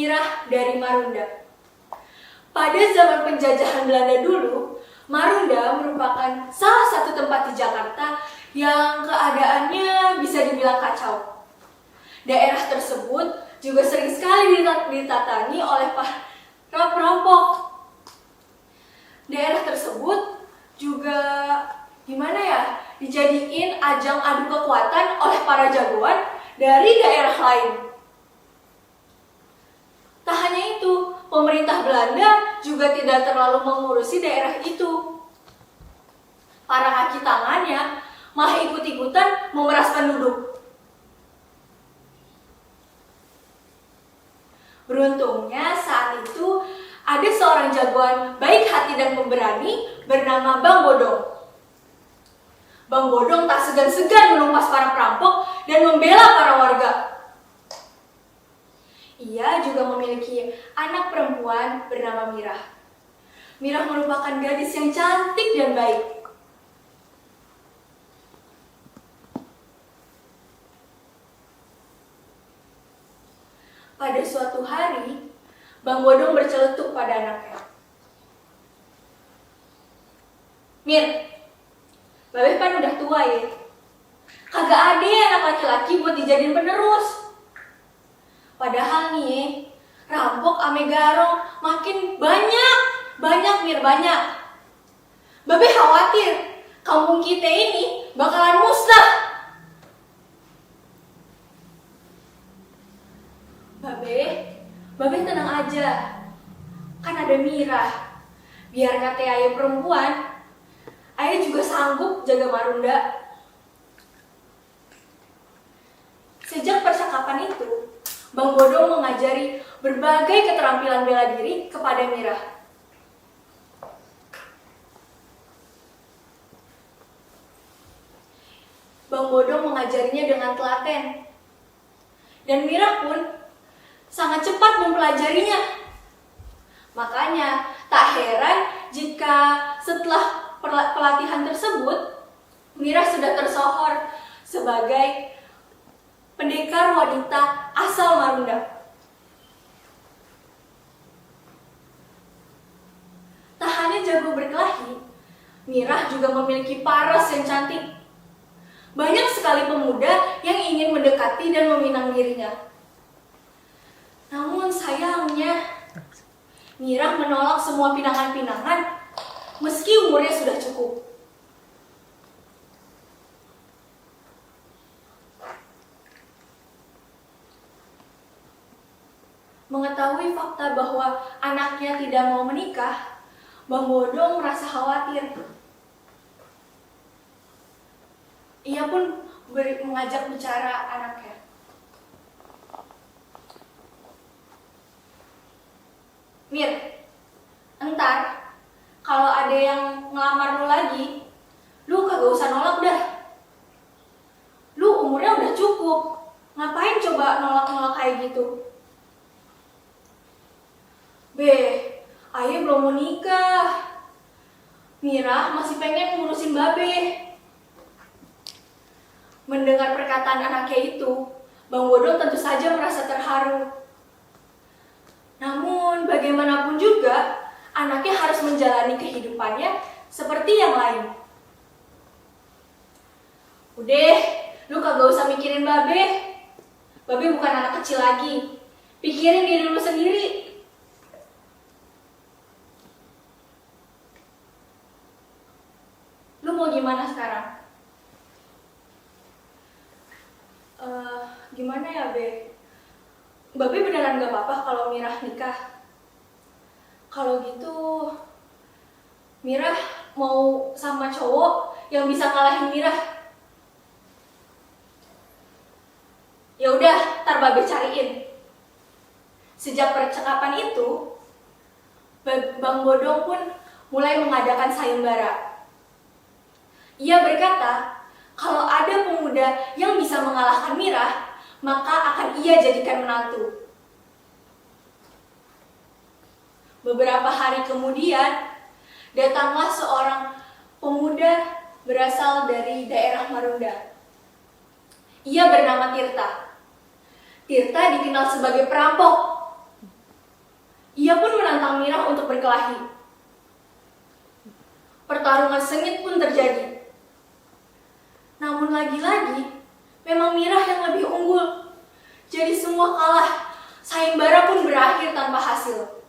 Mirah dari Marunda. Pada zaman penjajahan Belanda dulu, Marunda merupakan salah satu tempat di Jakarta yang keadaannya bisa dibilang kacau. Daerah tersebut juga sering sekali didatangi oleh para perampok. Daerah tersebut juga dijadiin ajang adu kekuatan oleh para jagoan dari daerah lain. Tak hanya itu, pemerintah Belanda juga tidak terlalu mengurusi daerah itu. Para kaki tangannya malah ikut-ikutan memeras penduduk. Beruntungnya saat itu ada seorang jagoan baik hati dan pemberani bernama Bang Bodong. Bang Bodong tak segan-segan menumpas para perampok dan membela para warga. Ia juga memiliki anak perempuan bernama Mirah. Mirah merupakan gadis yang cantik dan baik. Pada suatu hari, Bang Bodong berceletuk pada anaknya. Mir, Babe kan udah tua ya. Kagak ada anak laki-laki buat dijadiin penerus. Padahal nih, rampok ame garong makin banyak Mir, banyak. Babe khawatir kampung kita ini bakalan musnah. Babe tenang aja. Kan ada Mirah. Biar kata ayah perempuan, ayah juga sanggup jaga Marunda. Sejak percakapan itu, Bang Bodong mengajari berbagai keterampilan bela diri kepada Mirah. Bang Bodong mengajarinya dengan telaten. Dan Mirah pun sangat cepat mempelajarinya. Makanya tak heran jika setelah pelatihan tersebut, Mirah sudah tersohor sebagai pendekar wanita asal Marunda. Tak hanya jago berkelahi, Mirah juga memiliki paras yang cantik. Banyak sekali pemuda yang ingin mendekati dan meminang dirinya. Namun sayangnya, Mirah menolak semua pinangan-pinangan meski umurnya sudah cukup. Mengetahui fakta bahwa anaknya tidak mau menikah, Bang Bodong merasa khawatir. Ia pun mengajak bicara anaknya. Mir, entar kalau ada yang ngelamar lu lagi, lu kagak usah nolak dah. Lu umurnya udah cukup, ngapain coba nolak-nolak kayak gitu? Ayah belum mau nikah. Mirah masih pengen ngurusin Babe. Mendengar perkataan anaknya itu, Bang Bodong tentu saja merasa terharu. Namun bagaimanapun juga, anaknya harus menjalani kehidupannya seperti yang lain. Udah, lu kagak usah mikirin Babe. Babe bukan anak kecil lagi. Pikirin diri lu sendiri. Lu mau gimana sekarang? Gimana ya, Be? Babe beneran gak apa-apa kalau Mirah nikah? Kalau gitu, Mirah mau sama cowok yang bisa ngalahin Mirah. Ya udah, ntar Babe cariin. Sejak percakapan itu, Bang Bodong pun mulai mengadakan sayembara. Ia berkata, kalau ada pemuda yang bisa mengalahkan Mirah, maka akan ia jadikan menantu. Beberapa hari kemudian, datanglah seorang pemuda berasal dari daerah Marunda. Ia bernama Tirta. Tirta dikenal sebagai perampok. Ia pun menantang Mirah untuk berkelahi. Pertarungan sengit pun terjadi. Namun lagi-lagi, memang Mirah yang lebih unggul. Jadi semua kalah. Sayembara pun berakhir tanpa hasil.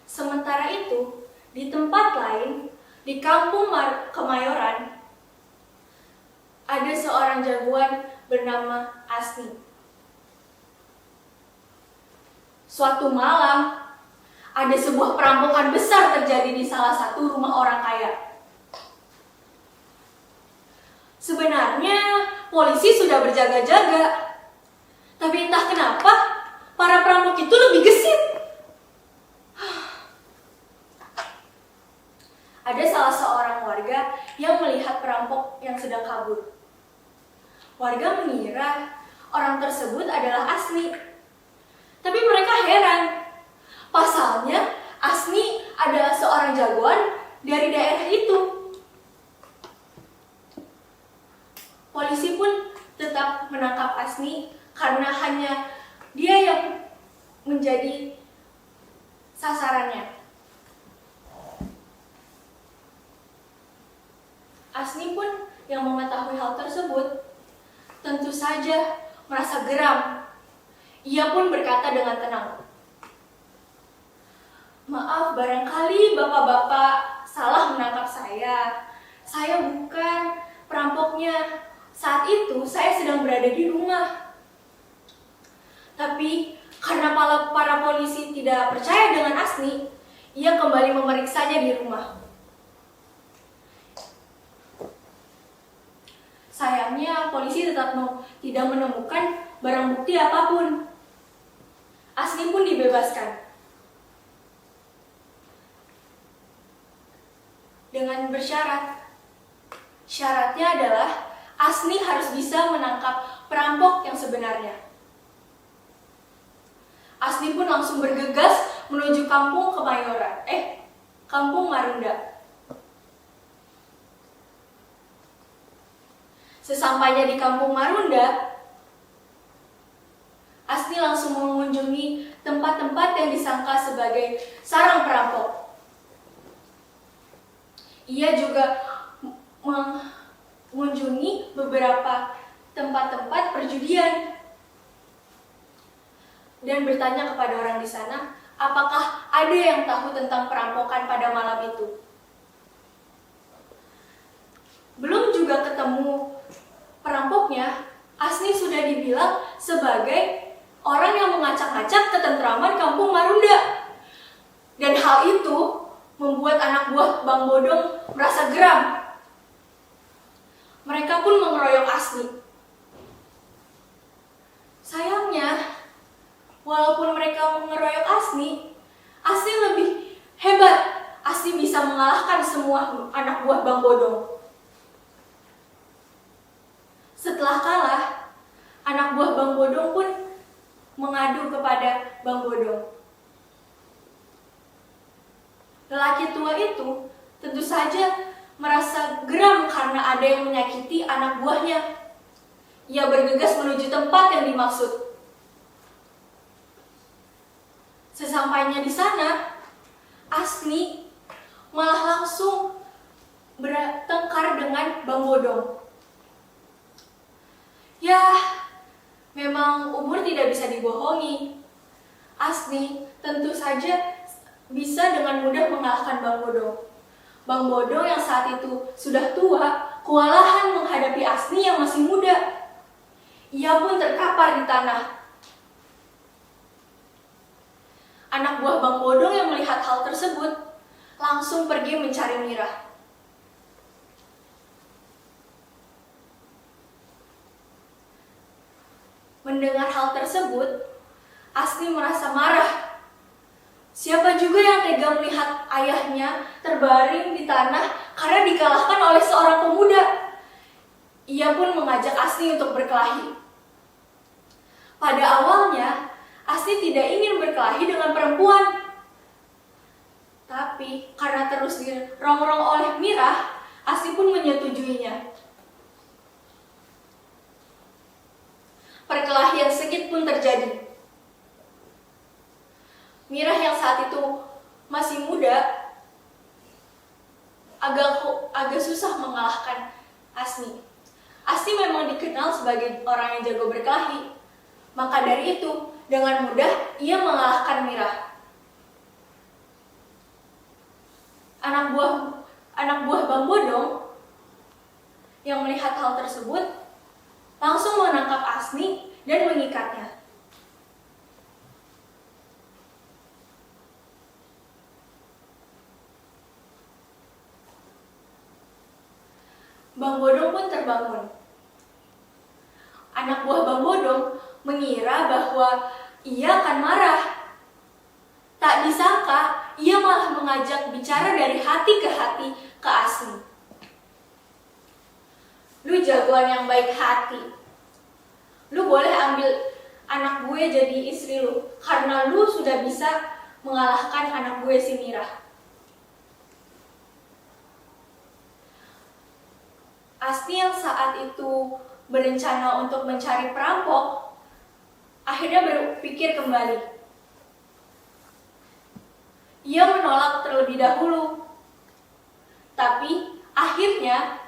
Sementara itu, di tempat lain, di kampung Kemayoran, ada seorang jagoan bernama Asni. Suatu malam, ada sebuah perampokan besar terjadi di salah satu rumah orang kaya. Sebenarnya, polisi sudah berjaga-jaga. Tapi entah kenapa, para perampok itu lebih gesit. Ada salah seorang warga yang melihat perampok yang sedang kabur. Warga mengira orang tersebut adalah Asni. Tapi mereka heran. Pasalnya, Asni adalah seorang jagoan dari daerah itu. Polisi pun tetap menangkap Asni karena hanya dia yang menjadi sasarannya. Asni pun yang mengetahui hal tersebut tentu saja merasa geram. Ia pun berkata dengan tenang, "Maaf, barangkali bapak-bapak salah menangkap saya. Saya bukan perampoknya. Saat itu saya sedang berada di rumah. Tapi karena para polisi tidak percaya dengan Asni, ia kembali memeriksanya di rumah. Sayangnya polisi tetap tidak menemukan barang bukti apapun. Asni pun dibebaskan. Dengan bersyarat. Syaratnya adalah Asni harus bisa menangkap perampok yang sebenarnya. Asni pun langsung bergegas menuju kampung Kemayoran. Kampung Marunda. Sesampainya di kampung Marunda, Asni langsung mengunjungi tempat-tempat yang disangka sebagai sarang perampok. Ia juga mengunjungi beberapa tempat-tempat perjudian dan bertanya kepada orang di sana, apakah ada yang tahu tentang perampokan pada malam itu. Belum juga ketemu perampoknya, Asni sudah dibilang sebagai orang yang mengacak-acak ketentraman kampung Marunda. Dan hal itu membuat anak buah Bang Bodong merasa geram. Mereka pun mengeroyok Asni. Sayangnya, walaupun mereka mengeroyok Asni lebih hebat. Asni bisa mengalahkan semua anak buah Bang Bodong. Setelah kalah, anak buah Bang Bodong pun mengadu kepada Bang Bodong. Lelaki tua itu tentu saja merasa geram karena ada yang menyakiti anak buahnya. Ia bergegas menuju tempat yang dimaksud. Sesampainya di sana, Asni malah langsung bertengkar dengan Bang Bodong. Ya, memang umur tidak bisa dibohongi. Asni tentu saja bisa dengan mudah mengalahkan Bang Bodong. Bang Bodong yang saat itu sudah tua, kewalahan menghadapi Asni yang masih muda. Ia pun terkapar di tanah. Anak buah Bang Bodong yang melihat hal tersebut langsung pergi mencari Mirah. Mendengar hal tersebut, Asni merasa marah. Siapa juga yang tega melihat ayahnya terbaring di tanah karena dikalahkan oleh seorang pemuda? Ia pun mengajak Asni untuk berkelahi. Pada awalnya, Asni tidak ingin berkelahi dengan perempuan. Tapi karena terus dirongrong oleh Mirah, Asni pun menyetujuinya. yang saat itu masih muda agak susah mengalahkan Asni. Asni memang dikenal sebagai orang yang jago berkelahi. Maka dari itu, dengan mudah ia mengalahkan Mirah. Anak buah Bang Bodong yang melihat hal tersebut langsung menangkap Asni dan mengikatnya. Bang Bodong pun terbangun. Anak buah Bang Bodong mengira bahwa ia akan marah. Tak disangka, ia malah mengajak bicara dari hati ke Asni. Lu jagoan yang baik hati. Lu boleh ambil anak gue jadi istri lu, karena lu sudah bisa mengalahkan anak gue si Mirah. Asni yang saat itu berencana untuk mencari perampok, akhirnya berpikir kembali. Ia menolak terlebih dahulu, tapi akhirnya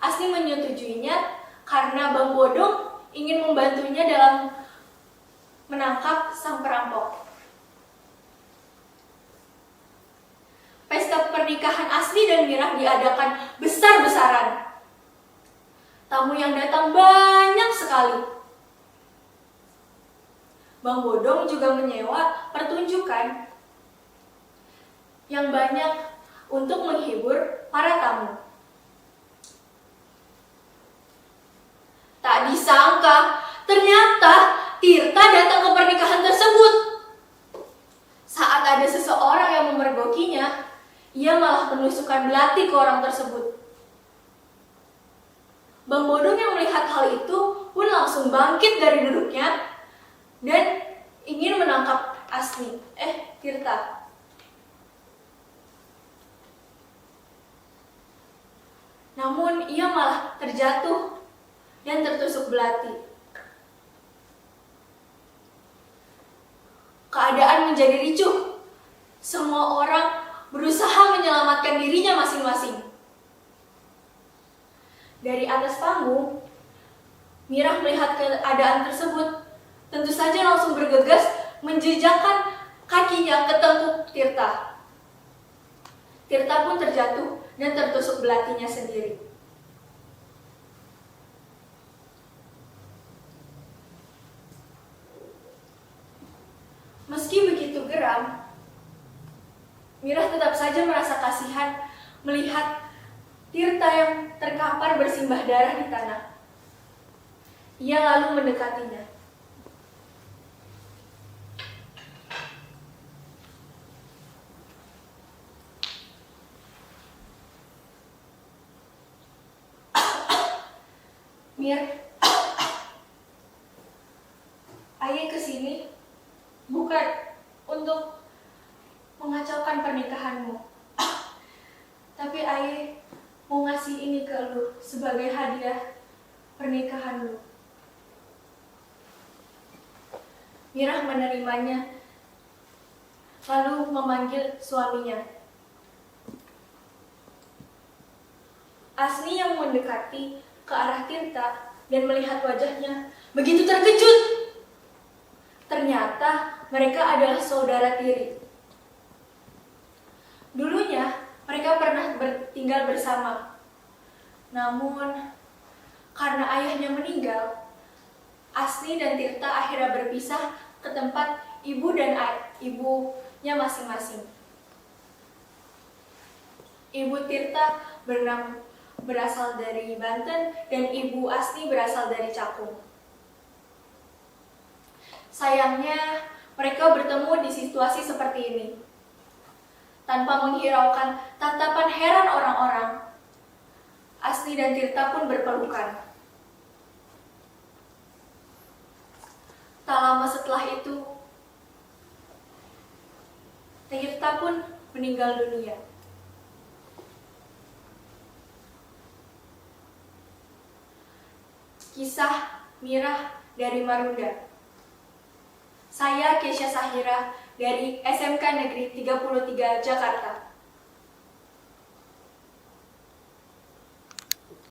Asni menyetujuinya karena Bang Bodong ingin membantunya dalam menangkap sang perampok. Pesta pernikahan Asni dan Mirah diadakan besar-besaran. Tamu yang datang banyak sekali. Bang Bodong juga menyewa pertunjukan yang banyak untuk menghibur para tamu. Tak disangka, ternyata Tirta datang ke pernikahan tersebut. Saat ada seseorang yang memergokinya, ia malah menusukkan belati ke orang tersebut. Bang Bodong yang melihat hal itu pun langsung bangkit dari duduknya dan ingin menangkap Tirta. Namun ia malah terjatuh dan tertusuk belati. Keadaan menjadi ricuh. Semua orang berusaha menyelamatkan dirinya masing-masing. Dari atas panggung, Mirah melihat keadaan tersebut, tentu saja langsung bergegas menjejakkan kakinya ke tengkuk Tirta. Tirta pun terjatuh dan tertusuk belatinya sendiri. Meski begitu geram, Mirah tetap saja merasa kasihan melihat Tirta yang terkapar bersimbah darah di tanah. Ia lalu mendekatinya. Mir, Ayah kesini bukan untuk mengacaukan pernikahanmu, tapi Ayah mau ngasih ini ke lu sebagai hadiah pernikahan lu. Mirah menerimanya, lalu memanggil suaminya. Asni yang mendekati ke arah Tirta dan melihat wajahnya begitu terkejut. Ternyata mereka adalah saudara tiri. Dulunya mereka pernah tinggal bersama. Namun karena ayahnya meninggal, Asni dan Tirta akhirnya berpisah ke tempat ibu dan ibunya masing-masing. Ibu Tirta berasal dari Banten dan ibu Asni berasal dari Cakung. Sayangnya mereka bertemu di situasi seperti ini. Tanpa menghiraukan tatapan heran orang-orang, Asni dan Tirta pun berpelukan. Tak lama setelah itu, Tirta pun meninggal dunia. Kisah Mirah dari Marunda. Saya Kesha Sahira dari SMK Negeri 33 Jakarta.